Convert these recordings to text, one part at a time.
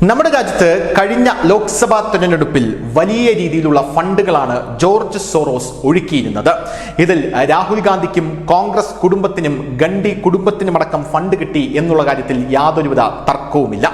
നമ്മുടെ രാജ്യത്ത് കഴിഞ്ഞ ലോക്സഭാ തെരഞ്ഞെടുപ്പിൽ വലിയ രീതിയിലുള്ള ഫണ്ടുകളാണ് ജോർജ് സോറോസ് ഒഴുക്കിയിരുന്നത്. ഇതിൽ രാഹുൽ ഗാന്ധിക്കും കോൺഗ്രസ് കുടുംബത്തിനും ഗണ്ഡി കുടുംബത്തിനുമടക്കം ഫണ്ട് കിട്ടി എന്നുള്ള കാര്യത്തിൽ യാതൊരുവിധ തർക്കവുമില്ല.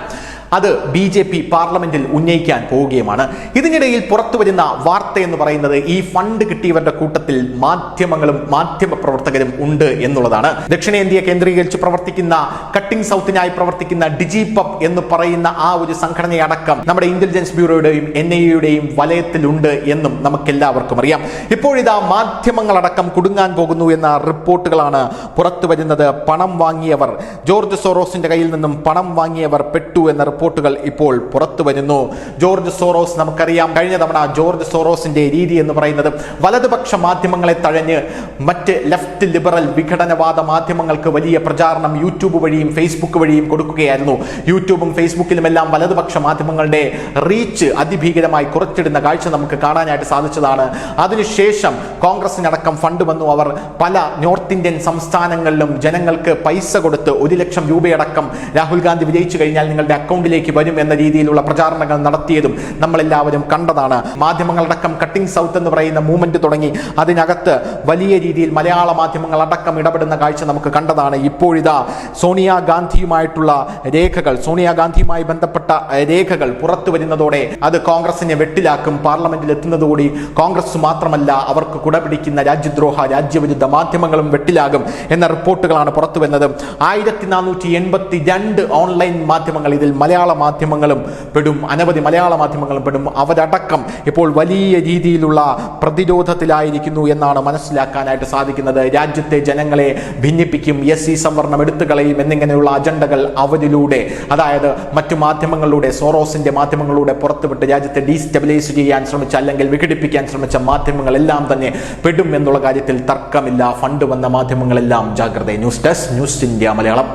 അത് BJP പാർലമെന്റിൽ ഉന്നയിക്കാൻ പോവുകയുമാണ്. ഇതിനിടയിൽ പുറത്തു വരുന്ന വാർത്ത എന്ന് പറയുന്നത് ഈ ഫണ്ട് കിട്ടിയവരുടെ കൂട്ടത്തിൽ മാധ്യമങ്ങളും മാധ്യമ പ്രവർത്തകരും ഉണ്ട് എന്നുള്ളതാണ്. ദക്ഷിണേന്ത്യ കേന്ദ്രീകരിച്ച് പ്രവർത്തിക്കുന്ന കട്ടിംഗ് സൗത്തിനായി പ്രവർത്തിക്കുന്ന ഡിജിപബ് എന്ന് പറയുന്ന ആ ഒരു സംഘടനയടക്കം നമ്മുടെ ഇന്റലിജൻസ് ബ്യൂറോയുടെയും NIA-യുടെയും വലയത്തിലുണ്ട് എന്നും നമുക്കെല്ലാവർക്കും അറിയാം. ഇപ്പോഴിതാ മാധ്യമങ്ങളടക്കം കുടുങ്ങാൻ പോകുന്നു എന്ന റിപ്പോർട്ടുകളാണ് പുറത്തു വരുന്നത്. പണം വാങ്ങിയവർ, ജോർജ് സോറോസിന്റെ കയ്യിൽ നിന്നും പണം വാങ്ങിയവർ പെട്ടു എന്ന റിപ്പോർട്ടുകൾ ഇപ്പോൾ പുറത്തു വരുന്നു. ജോർജ് സോറോസ് നമുക്കറിയാം, കഴിഞ്ഞ തവണ ജോർജ് സോറോസിന്റെ രീതി എന്ന് പറയുന്നത് വലതുപക്ഷ മാധ്യമങ്ങളെ തഴഞ്ഞ് മറ്റ് ലെഫ്റ്റ് ലിബറൽ വിഘടനവാദ മാധ്യമങ്ങൾക്ക് വലിയ പ്രചാരണം യൂട്യൂബ് വഴിയും ഫേസ്ബുക്ക് വഴിയും കൊടുക്കുകയായിരുന്നു. യൂട്യൂബും ഫേസ്ബുക്കിലുമെല്ലാം വലതുപക്ഷ മാധ്യമങ്ങളുടെ റീച്ച് അതിഭീകരമായി കുറച്ചിടുന്ന കാഴ്ച നമുക്ക് കാണാനായിട്ട് സാധിച്ചതാണ്. അതിനുശേഷം കോൺഗ്രസിനടക്കം ഫണ്ട് വന്നു. അവർ പല നോർത്ത് ഇന്ത്യൻ സംസ്ഥാനങ്ങളിലും ജനങ്ങൾക്ക് പൈസ കൊടുത്ത് 1 ലക്ഷം രൂപയടക്കം രാഹുൽ ഗാന്ധി വിജയിച്ചു കഴിഞ്ഞാൽ നിങ്ങളുടെ അക്കൗണ്ടിലേക്ക് വരും എന്ന രീതിയിലുള്ള പ്രചാരണങ്ങൾ നടത്തിയതും നമ്മളെല്ലാവരും കണ്ടതാണ്. മാധ്യമങ്ങളടക്കം കട്ടിംഗ് സൗത്ത് എന്ന് പറയുന്ന മൂവ്മെന്റ് തുടങ്ങി അതിനകത്ത് വലിയ രീതിയിൽ മലയാള മാധ്യമങ്ങൾ അടക്കം ഇടപെടുന്ന കാഴ്ച നമുക്ക് കണ്ടതാണ്. ഇപ്പോഴിതാ സോണിയാഗാന്ധിയുമായിട്ടുള്ള രേഖകൾ, സോണിയാഗാന്ധിയുമായി ബന്ധപ്പെട്ട രേഖകൾ പുറത്തു വരുന്നതോടെ അത് കോൺഗ്രസിനെ വെട്ടിലാക്കും. പാർലമെന്റിൽ എത്തുന്നതോടുകൂടി കോൺഗ്രസ് മാത്രമല്ല അവർക്ക് കുടപിടിക്കുന്ന രാജ്യദ്രോഹ രാജ്യവിരുദ്ധ മാധ്യമങ്ങളും വെട്ടിലാകും എന്ന റിപ്പോർട്ടുകളാണ് പുറത്തു വരുന്നത്. 1482 ഓൺലൈൻ മാധ്യമങ്ങൾ, ഇതിൽ മലയാള മാധ്യമങ്ങളും പെടും, അനവധി മലയാള മാധ്യമങ്ങളും പെടും. അവരടക്കം ഇപ്പോൾ വലിയ രീതിയിലുള്ള പ്രതിരോധത്തിലായിരിക്കുന്നു എന്നാണ് മനസ്സിലാക്കാനായിട്ട് സാധിക്കുന്നത്. രാജ്യത്തെ ജനങ്ങളെ ഭിന്നിപ്പിക്കും, SC സംവരണം എടുത്തു കളയും എന്നിങ്ങനെയുള്ള അജണ്ടകൾ അവരിലൂടെ, അതായത് മറ്റു മാധ്യമങ്ങളിലൂടെ, സോറോസിന്റെ മാധ്യമങ്ങളിലൂടെ പുറത്തുവിട്ട് രാജ്യത്തെ ഡീസ്റ്റെബിലൈസ് ചെയ്യാൻ ശ്രമിച്ച അല്ലെങ്കിൽ വിഘടിപ്പിക്കാൻ ശ്രമിച്ച മാധ്യമങ്ങളെല്ലാം തന്നെ പെടും എന്നുള്ള കാര്യത്തിൽ തർക്കമില്ല. ഫണ്ട് വന്ന മാധ്യമങ്ങളെല്ലാം ജാഗ്രത. News desk, news India Malayalam.